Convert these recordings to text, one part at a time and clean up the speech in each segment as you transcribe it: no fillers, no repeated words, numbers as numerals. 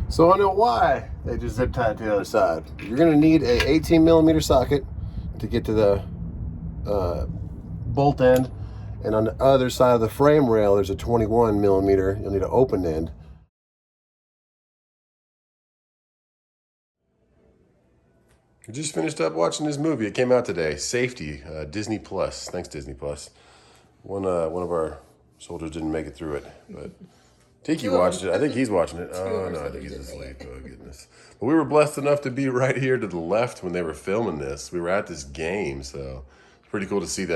So I know why they just zip tied to the other side. You're gonna need a 18mm socket to get to the bolt end, and on the other side of the frame rail there's a 21mm. You'll need an open end. We just finished up watching this movie. It came out today, Safety, Disney Plus. Thanks, Disney Plus. One of our soldiers didn't make it through it, but Tiki watched it. I think he's watching it. Oh no, I think he's asleep. Oh goodness. But we were blessed enough to be right here to the left when they were filming this. We were at this game, so it's pretty cool to see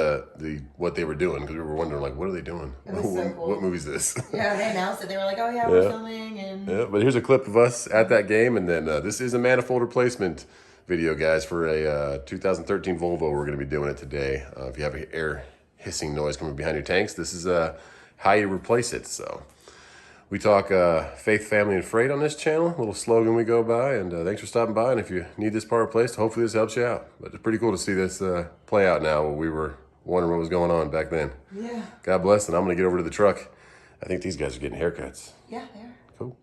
what they were doing, because we were wondering, like, what are they doing? So cool. What movie is this? Yeah, they announced it. They were like, oh yeah, we're filming. And yeah, but here's a clip of us at that game, and then this is a manifold replacement video, guys, for a 2013 Volvo. We're going to be doing it today. If you have an air hissing noise coming behind your tanks, this is how you replace it. So we talk faith, family, and freight on this channel. A little slogan we go by, and thanks for stopping by. And if you need this part replaced, hopefully this helps you out. But it's pretty cool to see this play out now, while we were wondering what was going on back then. Yeah. God bless, and I'm going to get over to the truck. I think these guys are getting haircuts. Yeah, they are. Cool.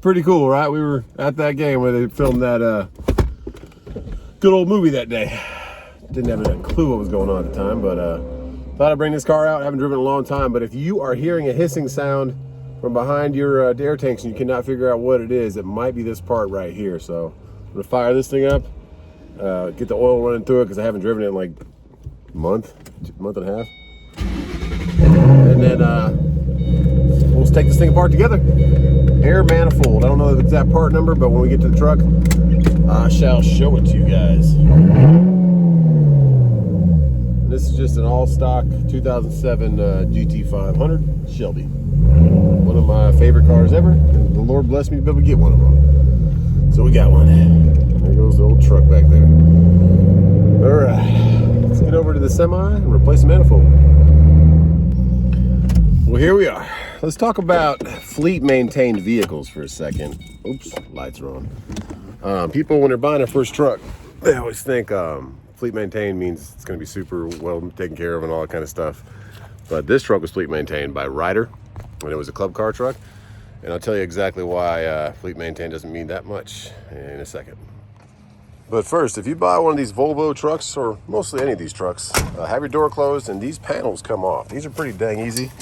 Pretty cool, right? We were at that game where they filmed that good old movie that day. Didn't have a clue what was going on at the time, but thought I'd bring this car out. I haven't driven in a long time, but if you are hearing a hissing sound from behind your air tanks and you cannot figure out what it is, it might be this part right here. So I'm gonna fire this thing up, get the oil running through it, because I haven't driven it in like a month and a half. And then we'll take this thing apart together. Air manifold. I don't know the exact part number, but when we get to the truck, I shall show it to you guys. This is just an all-stock 2007 GT500 Shelby. One of my favorite cars ever, and the Lord blessed me to be able to get one of them. So we got one. There goes the old truck back there. All right, let's get over to the semi and replace the manifold. Well, here we are. Let's talk about fleet maintained vehicles for a second. Oops, lights are on. People, when they're buying their first truck, they always think fleet maintained means it's going to be super well taken care of and all that kind of stuff. But this truck was fleet maintained by Ryder, and it was a club car truck. And I'll tell you exactly why fleet maintained doesn't mean that much in a second. But first, if you buy one of these Volvo trucks, or mostly any of these trucks, have your door closed and these panels come off. These are pretty dang easy.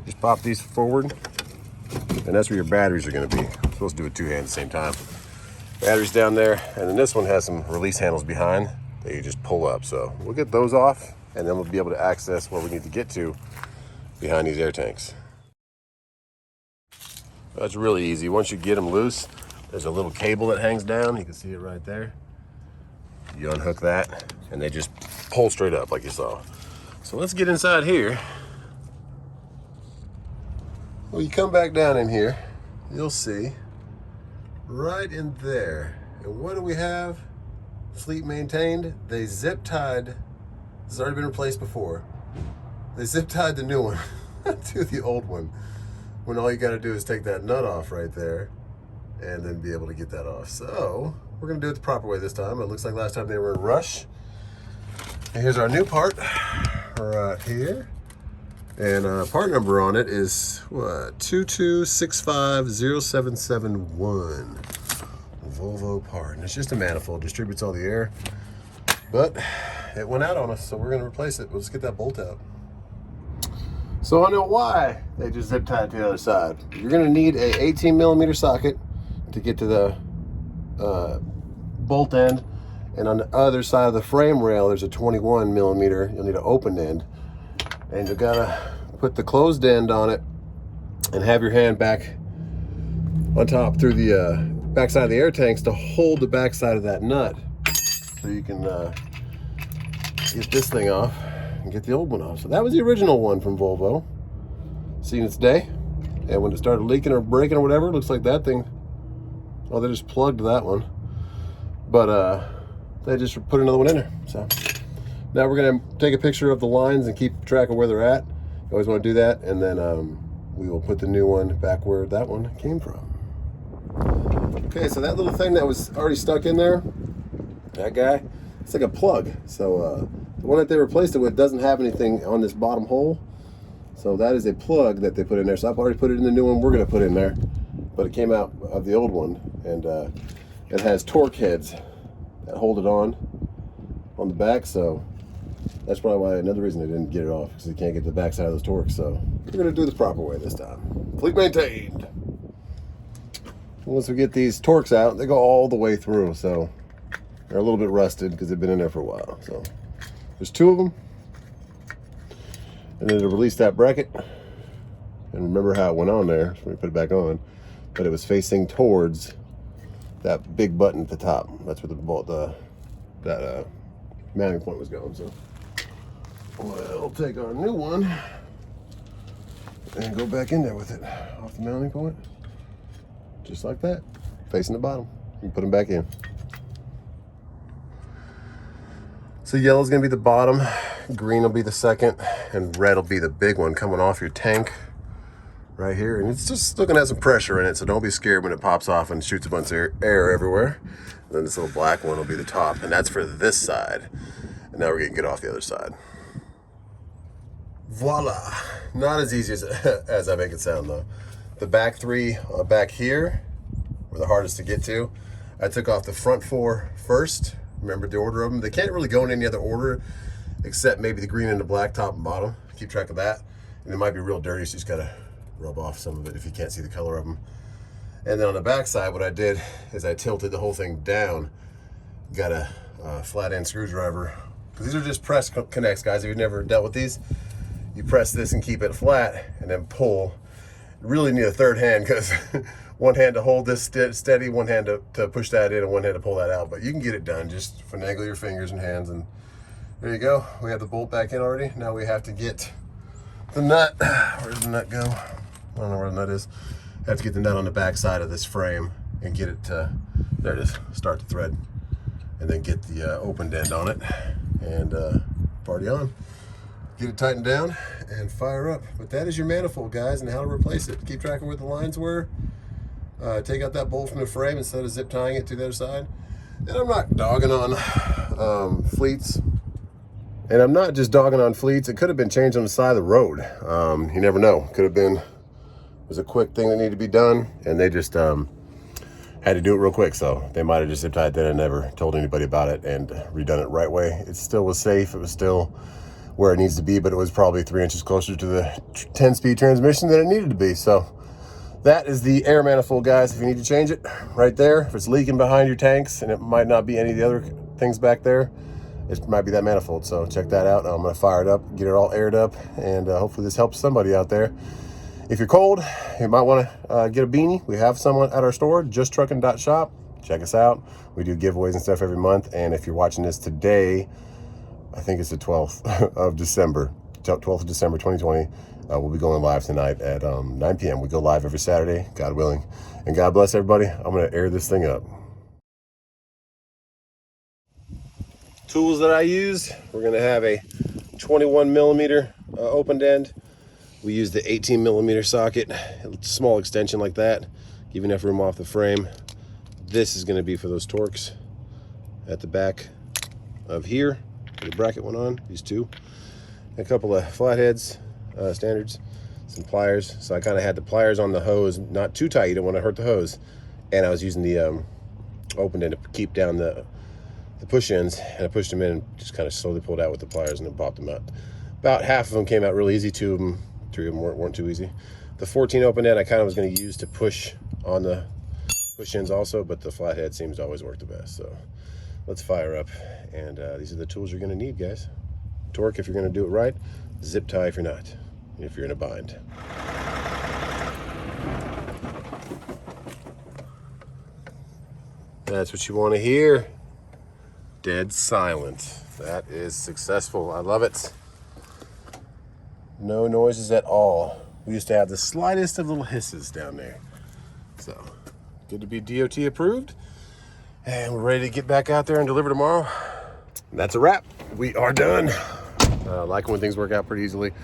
Just pop these forward, and that's where your batteries are going to be. I'm supposed to do it two hands at the same time. Batteries down there, and then this one has some release handles behind that you just pull up. So we'll get those off, and then we'll be able to access where we need to get to behind these air tanks. That's really easy. Once you get them loose, there's a little cable that hangs down. You can see it right there. You unhook that, and they just pull straight up like you saw. So let's get inside here. Well, you come back down in here, you'll see right in there. And what do we have? Fleet maintained. They zip tied. This has already been replaced before. They zip tied the new one to the old one, when all you got to do is take that nut off right there and then be able to get that off. So we're going to do it the proper way this time. It looks like last time they were in rush. And here's our new part right here. And part number on it is what? 2265071. Volvo part. And it's just a manifold, distributes all the air. But it went out on us, so we're going to replace it. Let's get that bolt out. So I know why they just zip tied to the other side. You're going to need a 18mm socket to get to the bolt end. And on the other side of the frame rail, there's a 21mm. You'll need an open end. And you gotta put the closed end on it and have your hand back on top through the back side of the air tanks to hold the back side of that nut, so you can get this thing off and get the old one off. So that was the original one from Volvo, seen its day. And when it started leaking or breaking or whatever, it looks like that thing, oh, they just plugged that one, but they just put another one in there. So now we're gonna take a picture of the lines and keep track of where they're at. You always want to do that, and then we will put the new one back where that one came from. Okay, so that little thing that was already stuck in there, that guy, it's like a plug. So the one that they replaced it with doesn't have anything on this bottom hole. So that is a plug that they put in there. So I've already put it in the new one we're going to put in there. But it came out of the old one. And it has torque heads that hold it on the back. So that's probably why another reason I didn't get it off, because you can't get the back side of those torques. So we're going to do this proper way this time. Fleet maintained. Once we get these torques out, they go all the way through. So they're a little bit rusted because they've been in there for a while. So there's 2 of them. And then to release that bracket, and remember how it went on there, so we put it back on, but it was facing towards that big button at the top. That's where that mounting point was going. So we'll take our new one and go back in there with it off the mounting point, just like that, facing the bottom, and put them back in. So yellow's gonna be the bottom, green will be the second, and red will be the big one coming off your tank right here. And it's just looking at some pressure in it, so don't be scared when it pops off and shoots a bunch of air everywhere. And then this little black one will be the top, and that's for this side. And now we're gonna get off the other side. Voila! Not as easy as I make it sound though. The back 3 back here were the hardest to get to. I took off the front 4 first. Remember the order of them. They can't really go in any other order except maybe the green and the black top and bottom. Keep track of that. And it might be real dirty, so you just gotta rub off some of it if you can't see the color of them. And then on the back side, what I did is I tilted the whole thing down. Got a flat end screwdriver. Because these are just press connects, guys. If you've never dealt with these, you press this and keep it flat and then pull. You really need a third hand, because one hand to hold this steady, one hand to push that in, and one hand to pull that out. But you can get it done. Just finagle your fingers and hands, and there you go. We have the bolt back in already. Now we have to get the nut. Where did the nut go? I don't know where the nut is. I have to get the nut on the back side of this frame and get it to, there it is, start the thread. And then get the open end on it, and party on. Get it tightened down and fire up. But that is your manifold, guys, and how to replace it. Keep track of where the lines were. Take out that bolt from the frame instead of zip tying it to the other side. And I'm not dogging on fleets. And I'm not just dogging on fleets. It could have been changed on the side of the road. You never know. Could have been, it was a quick thing that needed to be done, and they just had to do it real quick. So they might have just zip tied that and never told anybody about it and redone it right way. It still was safe. It was still where it needs to be, but it was probably 3 inches closer to the 10-speed transmission than it needed to be. So that is the air manifold, guys. If you need to change it, right there. If it's leaking behind your tanks, and it might not be any of the other things back there, it might be that manifold. So check that out. I'm gonna fire it up, get it all aired up, and hopefully this helps somebody out there. If you're cold, you might wanna get a beanie. We have someone at our store, justtruckin.shop. Check us out. We do giveaways and stuff every month. And if you're watching this today, I think it's the 12th of December, 12th of December, 2020. We'll be going live tonight at 9 p.m. We go live every Saturday, God willing. And God bless everybody. I'm gonna air this thing up. Tools that I use, we're gonna have a 21 millimeter open end. We use the 18 millimeter socket, a small extension like that, give enough room off the frame. This is gonna be for those torques at the back of here. The bracket went on, these two. A couple of flatheads, standards, some pliers. So I kind of had the pliers on the hose, not too tight, you don't want to hurt the hose. And I was using the open end to keep down the push ends, and I pushed them in and just kind of slowly pulled out with the pliers and then popped them out. About half of them came out real easy, 2 of them, 3 of them weren't too easy. The 14 open end I kind of was going to use to push on the push ends also, but the flathead seems to always work the best. So let's fire up, and these are the tools you're going to need, guys. Torque if you're going to do it right, zip tie if you're not, if you're in a bind. That's what you want to hear. Dead silent. That is successful. I love it. No noises at all. We used to have the slightest of little hisses down there. So good to be DOT approved. And we're ready to get back out there and deliver tomorrow. And that's a wrap. We are done. I like when things work out pretty easily. It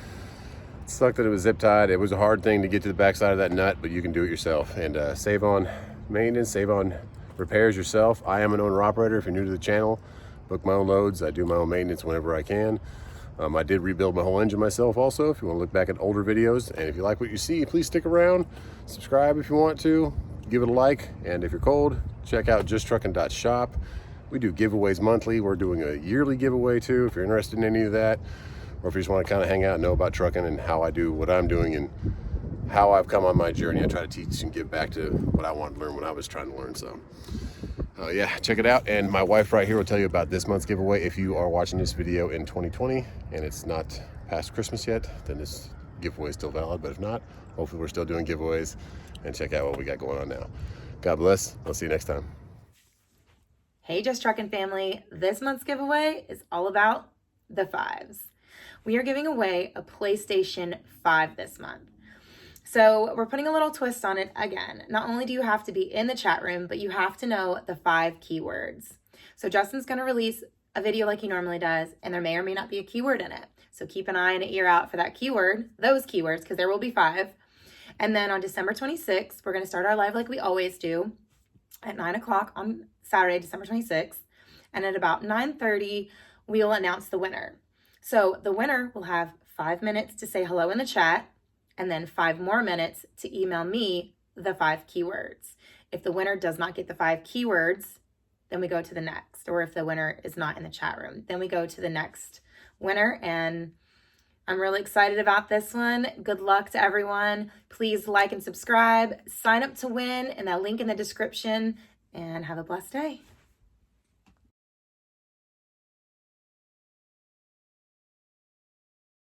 sucked that it was zip tied. It was a hard thing to get to the backside of that nut, but you can do it yourself and save on maintenance, save on repairs yourself. I am an owner operator. If you're new to the channel, book my own loads. I do my own maintenance whenever I can. I did rebuild my whole engine myself also, if you want to look back at older videos. And if you like what you see, please stick around, subscribe if you want to, give it a like. And if you're cold, check out justtruckin.shop. We do giveaways monthly. We're doing a yearly giveaway too, if you're interested in any of that. Or if you just want to kind of hang out and know about trucking and how I do what I'm doing and how I've come on my journey. I try to teach and give back to what I wanted to learn when I was trying to learn. So yeah, check it out. And my wife right here will tell you about this month's giveaway. If you are watching this video in 2020 and it's not past Christmas yet, then this giveaway is still valid. But if not, hopefully we're still doing giveaways. And check out what we got going on now. God bless. I'll see you next time. Hey, Just Truckin' family. This month's giveaway is all about the 5s. We are giving away a PlayStation 5 this month. So we're putting a little twist on it again. Not only do you have to be in the chat room, but you have to know the 5 keywords. So Justin's going to release a video like he normally does, and there may or may not be a keyword in it. So keep an eye and an ear out for that keyword, those keywords, because there will be 5. And then on December 26th, we're going to start our live like we always do at 9 o'clock on Saturday, December 26th. And at about 9:30, we'll announce the winner. So the winner will have 5 minutes to say hello in the chat, and then 5 more minutes to email me the 5 keywords. If the winner does not get the 5 keywords, then we go to the next. Or if the winner is not in the chat room, then we go to the next winner. And I'm really excited about this one. Good luck to everyone. Please like and subscribe. Sign up to win in that link in the description, and have a blessed day.